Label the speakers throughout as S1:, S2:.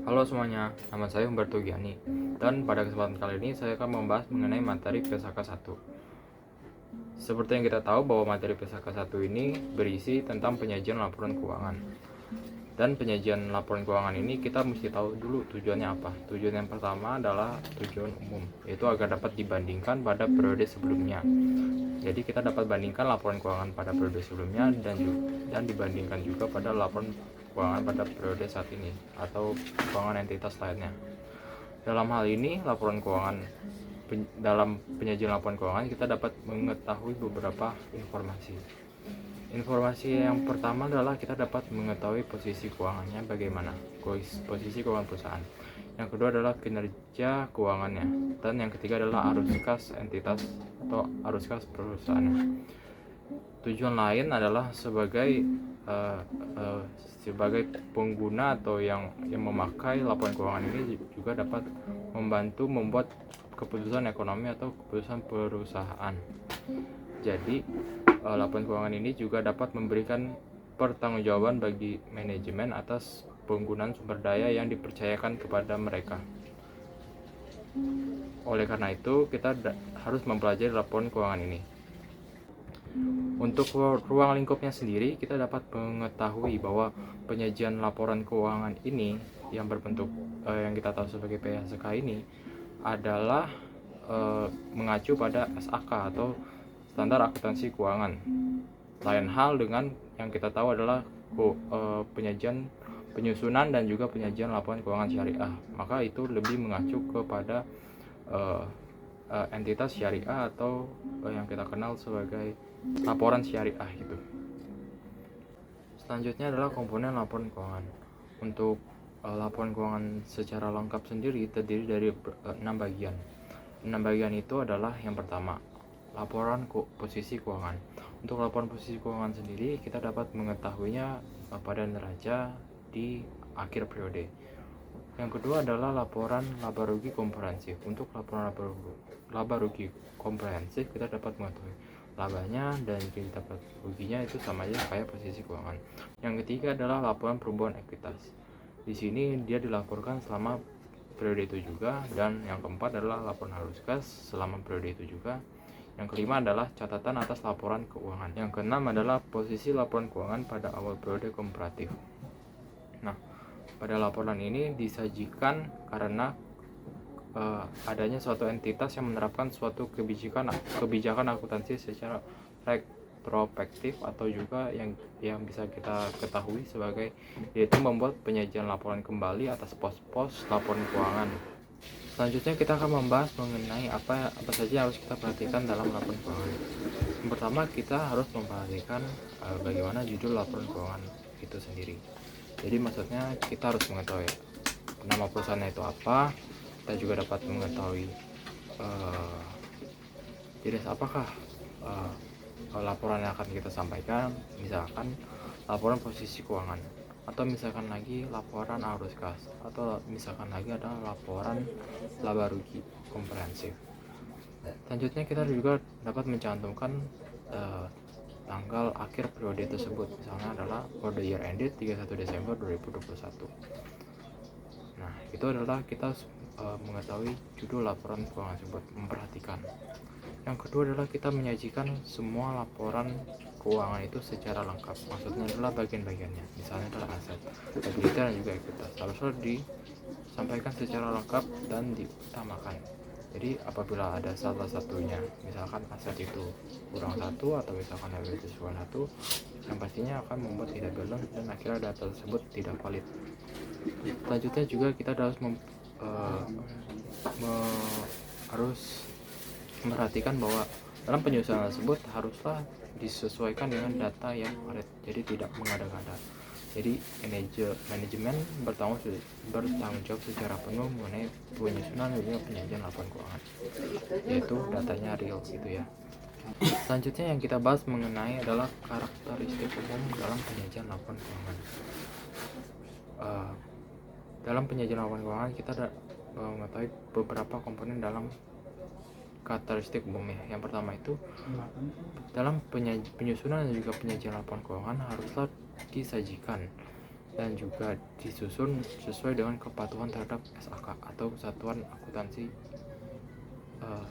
S1: Halo semuanya, nama saya Humberto Giani, dan pada kesempatan kali ini saya akan membahas mengenai materi PSAK 1. Seperti yang kita tahu bahwa materi PSAK 1 ini berisi tentang penyajian laporan keuangan. Dan penyajian laporan keuangan ini kita mesti tahu dulu tujuannya apa. Tujuan yang pertama adalah tujuan umum, yaitu agar dapat dibandingkan pada periode sebelumnya. Jadi kita dapat bandingkan laporan keuangan pada periode sebelumnya dan dibandingkan juga pada laporan keuangan pada periode saat ini atau keuangan entitas lainnya. Dalam hal ini, dalam penyajian laporan keuangan kita dapat mengetahui beberapa informasi. Informasi yang pertama adalah kita dapat mengetahui posisi keuangannya bagaimana, posisi keuangan perusahaan. Yang kedua adalah kinerja keuangannya, dan yang ketiga adalah arus kas entitas atau arus kas perusahaannya. Tujuan lain adalah sebagai pengguna atau yang memakai laporan keuangan ini juga dapat membantu membuat keputusan ekonomi atau keputusan perusahaan. Jadi laporan keuangan ini juga dapat memberikan pertanggungjawaban bagi manajemen atas penggunaan sumber daya yang dipercayakan kepada mereka. Oleh karena itu, kita harus mempelajari laporan keuangan ini. Untuk ruang lingkupnya sendiri, kita dapat mengetahui bahwa penyajian laporan keuangan ini yang berbentuk yang kita tahu sebagai PSAK ini adalah mengacu pada SAK atau standar akuntansi keuangan. Lain hal dengan yang kita tahu adalah penyusunan dan juga penyajian laporan keuangan syariah. Maka itu lebih mengacu kepada entitas syariah atau yang kita kenal sebagai laporan syariah gitu. Selanjutnya adalah komponen laporan keuangan. Untuk laporan keuangan secara lengkap sendiri terdiri dari 6 bagian. 6 bagian itu adalah yang pertama, laporan posisi keuangan. Untuk laporan posisi keuangan sendiri kita dapat mengetahuinya pada neraca di akhir periode. Yang kedua adalah laporan laba rugi komprehensif. Untuk laporan laba rugi komprehensif kita dapat mengetahui labanya dan kita dapat ruginya itu sama aja kayak posisi keuangan. Yang ketiga adalah laporan perubahan ekuitas. Di sini dia dilaporkan selama periode itu juga, dan yang keempat adalah laporan arus kas selama periode itu juga. Yang kelima adalah catatan atas laporan keuangan. Yang keenam adalah posisi laporan keuangan pada awal periode komparatif. Nah, pada laporan ini disajikan karena adanya suatu entitas yang menerapkan suatu kebijakan akuntansi secara retrospektif atau juga yang bisa kita ketahui sebagai yaitu membuat penyajian laporan kembali atas pos-pos laporan keuangan. Selanjutnya kita akan membahas mengenai apa saja yang harus kita perhatikan dalam laporan keuangan. Yang pertama, kita harus memperhatikan bagaimana judul laporan keuangan itu sendiri. Jadi maksudnya kita harus mengetahui nama perusahaannya itu apa. Kita juga dapat mengetahui jenis apakah laporan yang akan kita sampaikan, misalkan laporan posisi keuangan, atau misalkan lagi laporan arus kas, atau misalkan lagi ada laporan laba rugi komprehensif. Selanjutnya kita juga dapat mencantumkan tanggal akhir periode tersebut, misalnya adalah for the year ended 31 Desember 2021. Nah, itu adalah kita mengetahui judul laporan keuangan tersebut, memperhatikan. Yang kedua adalah kita menyajikan semua laporan keuangan itu secara lengkap. Maksudnya adalah bagian-bagiannya, misalnya adalah aset, liabilitas dan juga ekuitas harusnya disampaikan secara lengkap dan diutamakan. Jadi apabila ada salah satunya, misalkan aset itu kurang satu atau misalkan liabilitas kurang satu, yang pastinya akan membuat tidak balance dan akhirnya data tersebut tidak valid. Selanjutnya juga kita harus memperhatikan bahwa dalam penyusunan tersebut haruslah disesuaikan dengan data yang valid, jadi tidak mengada-ngada. Jadi manajemen bertanggung jawab secara penuh mengenai penyusunan dan penyajian laporan keuangan, yaitu datanya real gitu ya. Selanjutnya yang kita bahas mengenai adalah karakteristik umum dalam penyajian laporan keuangan. Dalam penyajian laporan keuangan kita mengetahui beberapa komponen dalam karakteristik umumnya. Yang pertama itu dalam penyusunan dan juga penyajian laporan keuangan haruslah disajikan dan juga disusun sesuai dengan kepatuhan terhadap SAK atau Satuan Akuntansi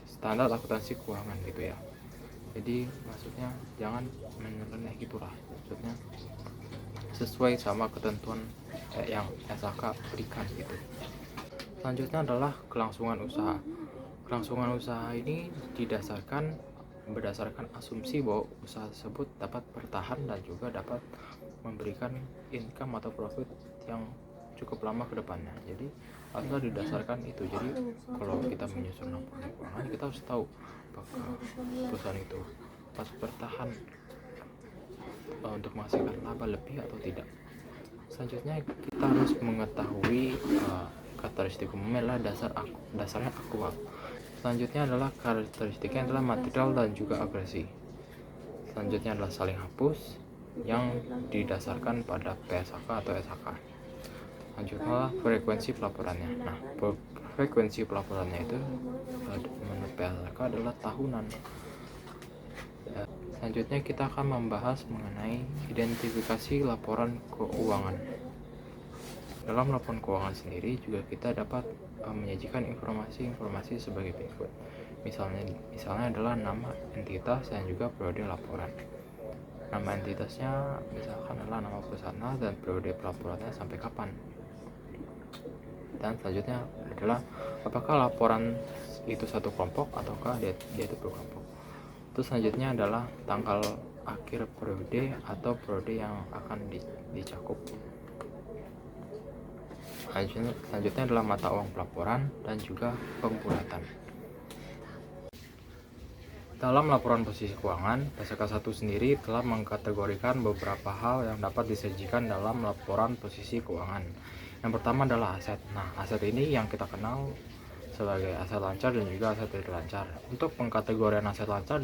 S1: Standar Akuntansi Keuangan gitu ya. Jadi maksudnya jangan menyeleneh gitulah, maksudnya sesuai sama ketentuan yang SAK berikan gitu. Selanjutnya adalah kelangsungan usaha. Kelangsungan usaha ini berdasarkan asumsi bahwa usaha tersebut dapat bertahan dan juga dapat memberikan income atau profit yang cukup lama ke depannya. Jadi haruslah didasarkan itu. Jadi kalau kita menyusun laporan keuangan, kita harus tahu apakah perusahaan itu dapat bertahan untuk menghasilkan laba lebih atau tidak. Selanjutnya kita harus mengetahui karakteristik umumnya adalah dasarnya aktual. Selanjutnya adalah karakteristiknya adalah material dan juga agresi. Selanjutnya adalah saling hapus yang didasarkan pada PSAK atau SAK. Selanjutnya frekuensi pelaporannya. Nah, frekuensi pelaporannya itu menurut PSAK adalah tahunan. Selanjutnya kita akan membahas mengenai identifikasi laporan keuangan. Dalam laporan keuangan sendiri juga kita dapat menyajikan informasi sebagai berikut. Misalnya adalah nama entitas dan juga periode laporan. Nama entitasnya misalkan adalah nama perusahaan dan periode pelaporannya sampai kapan. Dan selanjutnya adalah apakah laporan itu satu kelompok ataukah dia itu berkelompok. Terus selanjutnya adalah tanggal akhir periode atau periode yang akan dicakup. Selanjutnya adalah mata uang pelaporan dan juga pembulatan. Dalam laporan posisi keuangan, PSAK 1 sendiri telah mengkategorikan beberapa hal yang dapat disajikan dalam laporan posisi keuangan. Yang pertama adalah aset. Nah, aset ini yang kita kenal sebagai aset lancar dan juga aset tidak lancar. Untuk pengkategorian aset lancar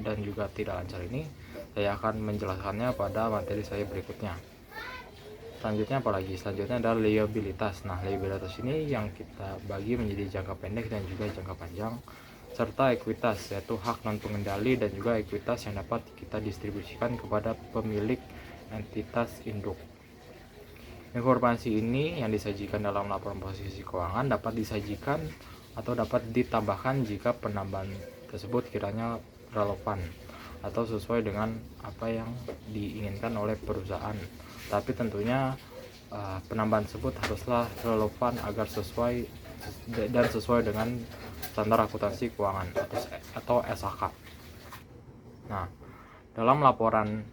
S1: dan juga tidak lancar ini, saya akan menjelaskannya pada materi saya berikutnya. Selanjutnya adalah liabilitas. Nah, liabilitas ini yang kita bagi menjadi jangka pendek dan juga jangka panjang, serta ekuitas, yaitu hak non pengendali dan juga ekuitas yang dapat kita distribusikan kepada pemilik entitas induk. Informasi ini yang disajikan dalam laporan posisi keuangan dapat disajikan atau dapat ditambahkan jika penambahan tersebut kiranya relevan atau sesuai dengan apa yang diinginkan oleh perusahaan. Tapi tentunya penambahan tersebut haruslah relevan agar sesuai dengan standar akuntansi keuangan atau SAK. Nah, dalam laporan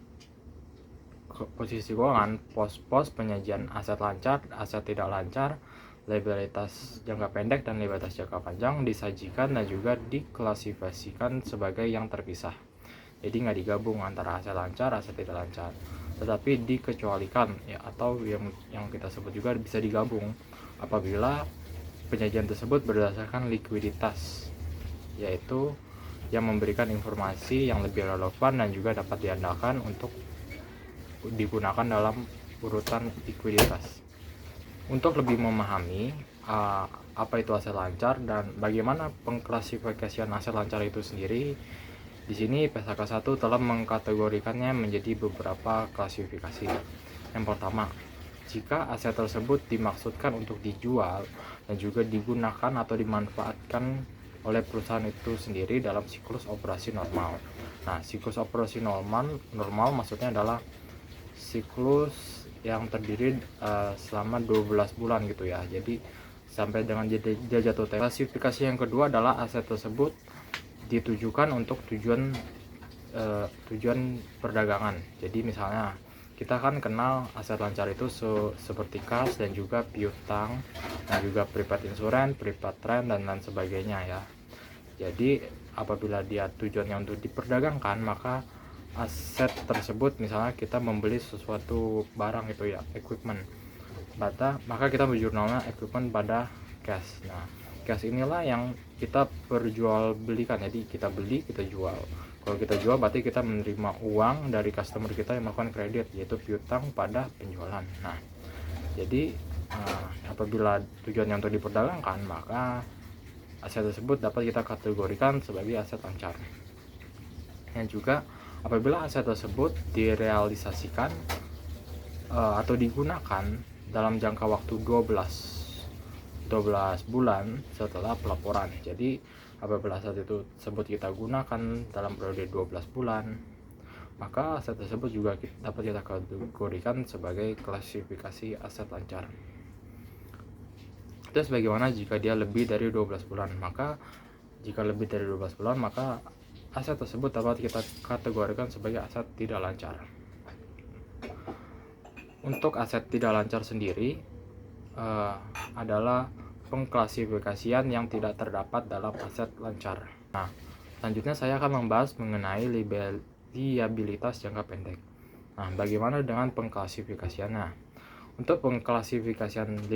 S1: posisi keuangan, pos-pos penyajian aset lancar, aset tidak lancar, liabilitas jangka pendek dan liabilitas jangka panjang disajikan dan juga diklasifikasikan sebagai yang terpisah. Jadi nggak digabung antara aset lancar, aset tidak lancar, tetapi dikecualikan ya, atau yang kita sebut juga bisa digabung apabila penyajian tersebut berdasarkan likuiditas, yaitu yang memberikan informasi yang lebih relevan dan juga dapat diandalkan untuk digunakan dalam urutan likuiditas. Untuk lebih memahami apa itu aset lancar dan bagaimana pengklasifikasian aset lancar itu sendiri, di sini PSAK 1 telah mengkategorikannya menjadi beberapa klasifikasi. Yang pertama, jika aset tersebut dimaksudkan untuk dijual dan juga digunakan atau dimanfaatkan oleh perusahaan itu sendiri dalam siklus operasi normal. Nah, siklus operasi normal maksudnya adalah siklus yang terdiri selama 12 bulan gitu ya. Jadi sampai dengan dia jatuh tempo. Klasifikasi yang kedua adalah aset tersebut ditujukan untuk tujuan perdagangan. Jadi misalnya kita kan kenal aset lancar itu seperti kas dan juga piutang dan juga prepaid insurance, prepaid trend dan lain sebagainya ya. Jadi apabila dia tujuannya untuk diperdagangkan, maka aset tersebut misalnya kita membeli sesuatu barang itu ya, equipment, maka kita berjurnalnya equipment pada cash. Nah, cash inilah yang kita perjualbelikan. Jadi kita beli, kita jual. Kalau kita jual berarti kita menerima uang dari customer kita yang melakukan kredit, yaitu piutang pada penjualan. Nah, jadi apabila tujuannya untuk diperdagangkan, maka aset tersebut dapat kita kategorikan sebagai aset lancar. Dan juga apabila aset tersebut direalisasikan atau digunakan dalam jangka waktu 12 bulan setelah pelaporan. Jadi apabila aset itu tersebut kita gunakan dalam periode 12 bulan, maka aset tersebut juga dapat kita kategorikan sebagai klasifikasi aset lancar. Terus bagaimana jika dia lebih dari 12 bulan? Maka jika lebih dari 12 bulan, maka aset tersebut dapat kita kategorikan sebagai aset tidak lancar. Untuk aset tidak lancar sendiri adalah pengklasifikasian yang tidak terdapat dalam aset lancar. Nah, selanjutnya saya akan membahas mengenai liabilitas jangka pendek. Nah, bagaimana dengan pengklasifikasiannya? Untuk pengklasifikasian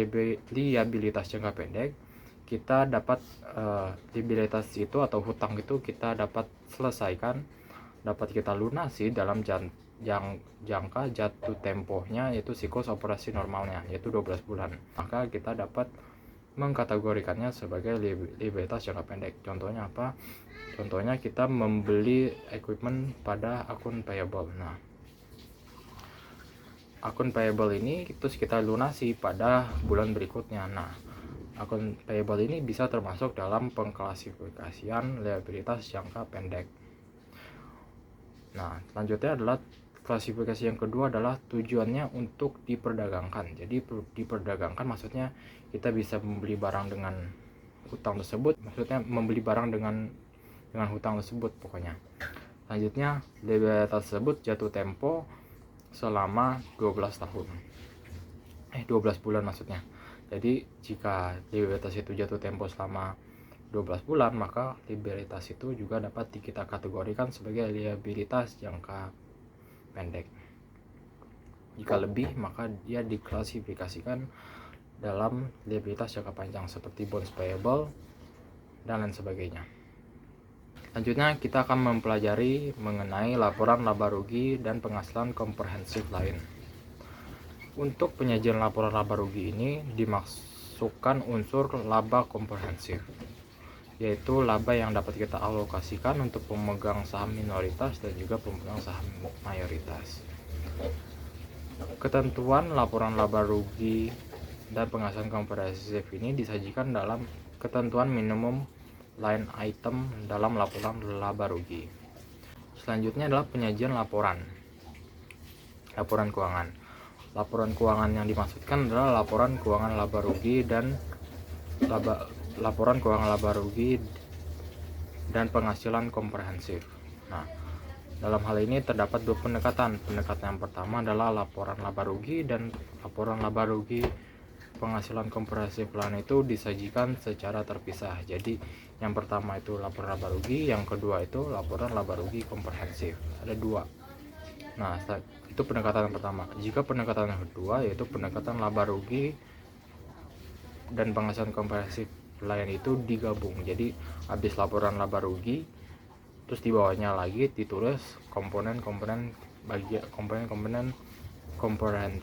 S1: liabilitas jangka pendek, kita dapat liabilitas itu atau hutang itu kita dapat selesaikan, dapat kita lunasi dalam jangka jatuh tempohnya, yaitu siklus operasi normalnya, yaitu 12 bulan. Maka kita dapat mengkategorikannya sebagai liabilitas jangka pendek. Contohnya apa? Contohnya kita membeli equipment pada akun payable. Nah, akun payable ini terus kita lunasi pada bulan berikutnya. Nah, akun payable ini bisa termasuk dalam pengklasifikasian liabilitas jangka pendek. Nah, selanjutnya adalah klasifikasi yang kedua adalah tujuannya untuk diperdagangkan. Jadi diperdagangkan maksudnya kita bisa membeli barang dengan hutang tersebut, maksudnya membeli barang dengan hutang tersebut pokoknya. Selanjutnya, liabilitas tersebut jatuh tempo selama 12 tahun. 12 bulan maksudnya. Jadi jika liabilitas itu jatuh tempo selama 12 bulan, maka liabilitas itu juga dapat kita kategorikan sebagai liabilitas jangka pendek. Jika lebih, maka dia diklasifikasikan dalam liabilitas jangka panjang seperti bonds payable dan lain sebagainya. Selanjutnya kita akan mempelajari mengenai laporan laba rugi dan penghasilan komprehensif lain. Untuk penyajian laporan laba rugi ini dimasukkan unsur laba komprehensif, yaitu laba yang dapat kita alokasikan untuk pemegang saham minoritas dan juga pemegang saham mayoritas. Ketentuan laporan laba rugi dan penghasilan komprehensif ini disajikan dalam ketentuan minimum line item dalam laporan laba rugi. Selanjutnya adalah penyajian laporan keuangan. Laporan keuangan yang dimaksudkan adalah laporan keuangan laba rugi dan laporan keuangan laba rugi dan penghasilan komprehensif. Nah, dalam hal ini terdapat dua pendekatan. Pendekatan yang pertama adalah laporan laba rugi, dan laporan laba rugi penghasilan komprehensif lain itu disajikan secara terpisah. Jadi yang pertama itu laporan laba rugi, yang kedua itu laporan laba rugi komprehensif. Ada dua. Nah, itu pendekatan yang pertama. Jika pendekatan yang kedua yaitu pendekatan laba rugi dan penghasilan komprehensif lain itu digabung. Jadi habis laporan laba rugi, terus di bawahnya lagi ditulis komponen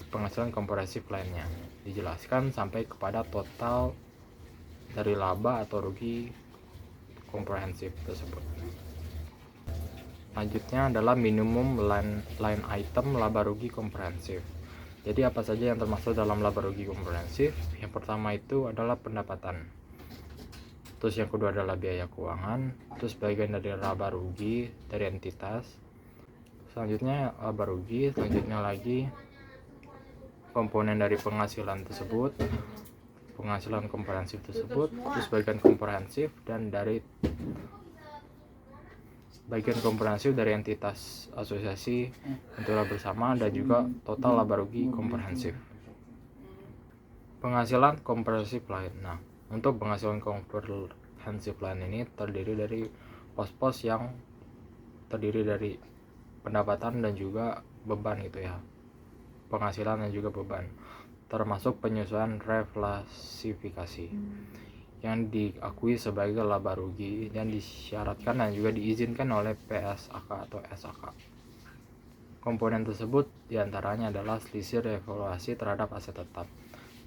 S1: penghasilan komprehensif lainnya. Dijelaskan sampai kepada total dari laba atau rugi komprehensif tersebut. Selanjutnya adalah minimum line item laba rugi komprehensif. Jadi apa saja yang termasuk dalam laba rugi komprehensif? Yang pertama itu adalah pendapatan. Terus yang kedua adalah biaya keuangan. Terus bagian dari laba rugi dari entitas. Selanjutnya laba rugi. Selanjutnya lagi komponen dari penghasilan tersebut, penghasilan komprehensif tersebut. Terus bagian komprehensif dan dari bagian komprehensif dari entitas asosiasi untuk laba bersama, dan juga total laba rugi komprehensif. Penghasilan komprehensif lain. Nah, untuk penghasilan komprehensif lain ini terdiri dari pos-pos yang terdiri dari pendapatan dan juga beban gitu ya. Penghasilan dan juga beban. Termasuk penyesuaian reklasifikasi yang diakui sebagai laba rugi dan disyaratkan dan juga diizinkan oleh PSAK atau SAK. Komponen tersebut diantaranya adalah selisih revaluasi terhadap aset tetap.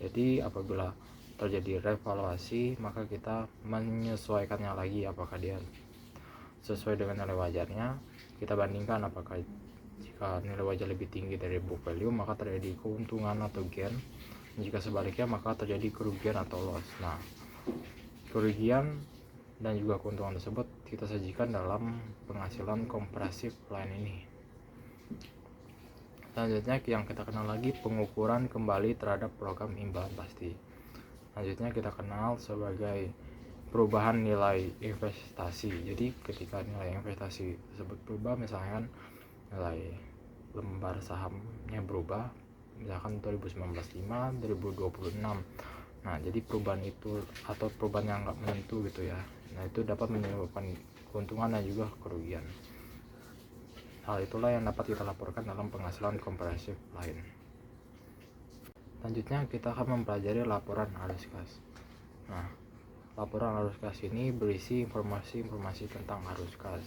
S1: Jadi apabila terjadi revaluasi, maka kita menyesuaikannya lagi apakah dia sesuai dengan nilai wajarnya. Kita bandingkan apakah Jika nilai wajah lebih tinggi dari book value, maka terjadi keuntungan atau gain. Jika sebaliknya, maka terjadi kerugian atau loss. Nah, kerugian dan juga keuntungan tersebut kita sajikan dalam penghasilan kompresif line ini. Selanjutnya yang kita kenal lagi pengukuran kembali terhadap program imbalan pasti. Selanjutnya kita kenal sebagai perubahan nilai investasi. Jadi ketika nilai investasi tersebut berubah, misalkan nilai lembar sahamnya berubah, misalkan 2019 5, 2026. Nah, jadi perubahan itu atau perubahan yang nggak menentu gitu ya. Nah, itu dapat menyebabkan keuntungan dan juga kerugian. Hal itulah yang dapat kita laporkan dalam penghasilan kompresif lain. Selanjutnya kita akan mempelajari laporan arus kas. Nah, laporan arus kas ini berisi informasi-informasi tentang arus kas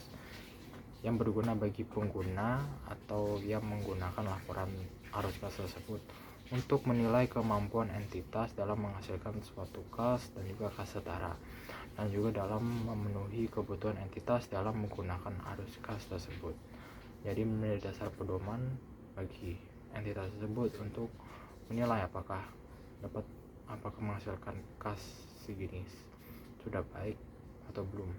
S1: yang berguna bagi pengguna atau yang menggunakan laporan arus kas tersebut untuk menilai kemampuan entitas dalam menghasilkan suatu kas dan juga kas setara, dan juga dalam memenuhi kebutuhan entitas dalam menggunakan arus kas tersebut. Jadi menjadi dasar pedoman bagi entitas tersebut untuk menilai apakah menghasilkan kas segini sudah baik atau belum.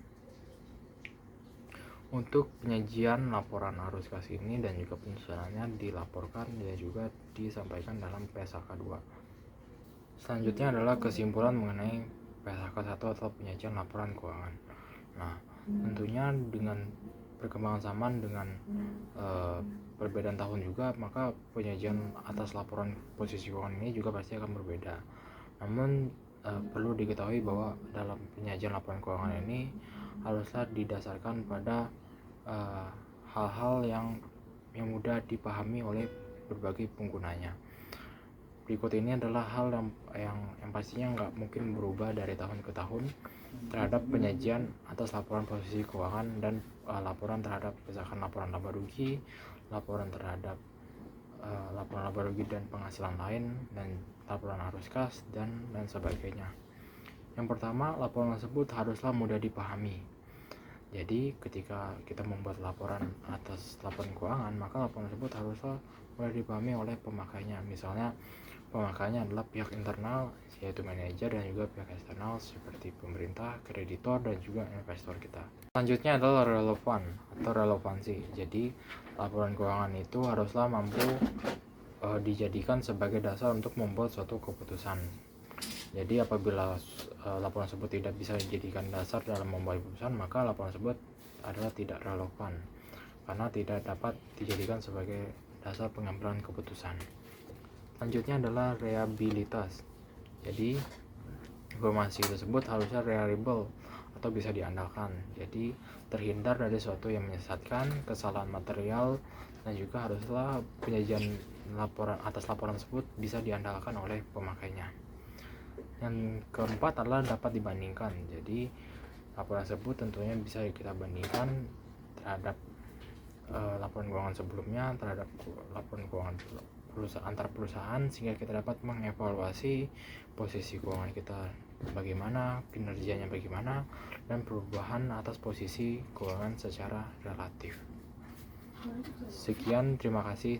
S1: Untuk penyajian laporan arus kas ini dan juga penyusunannya dilaporkan dan juga disampaikan dalam PSAK 2. Selanjutnya adalah kesimpulan mengenai PSAK 1 atau penyajian laporan keuangan. Nah, tentunya dengan perkembangan zaman dengan perbedaan tahun juga, maka penyajian atas laporan posisi keuangan ini juga pasti akan berbeda. Namun perlu diketahui bahwa dalam penyajian laporan keuangan ini haruslah didasarkan pada hal-hal yang mudah dipahami oleh berbagai penggunanya. Berikut ini adalah hal yang pastinya nggak mungkin berubah dari tahun ke tahun terhadap penyajian atas laporan posisi keuangan dan laporan terhadap misalkan laporan laba rugi, laporan terhadap laporan laba rugi dan penghasilan lain, dan laporan arus kas dan sebagainya. Yang pertama, laporan tersebut haruslah mudah dipahami. Jadi ketika kita membuat laporan atas laporan keuangan, maka laporan tersebut haruslah mudah dipahami oleh pemakainya. Misalnya pemakainya adalah pihak internal yaitu manajer dan juga pihak eksternal seperti pemerintah, kreditor, dan juga investor kita. Selanjutnya adalah relevansi. Jadi laporan keuangan itu haruslah mampu dijadikan sebagai dasar untuk membuat suatu keputusan. Jadi apabila laporan tersebut tidak bisa dijadikan dasar dalam membuat keputusan, maka laporan tersebut adalah tidak relevan karena tidak dapat dijadikan sebagai dasar pengambilan keputusan. Selanjutnya adalah reliabilitas. Jadi informasi tersebut harusnya reliable atau bisa diandalkan. Jadi terhindar dari sesuatu yang menyesatkan, kesalahan material, dan juga haruslah penyajian laporan atas laporan tersebut bisa diandalkan oleh pemakainya. Yang keempat adalah dapat dibandingkan. Jadi laporan tersebut tentunya bisa kita bandingkan terhadap laporan keuangan sebelumnya, terhadap laporan keuangan antar perusahaan, sehingga kita dapat mengevaluasi posisi keuangan kita bagaimana, kinerjanya bagaimana, dan perubahan atas posisi keuangan secara relatif. Sekian, terima kasih.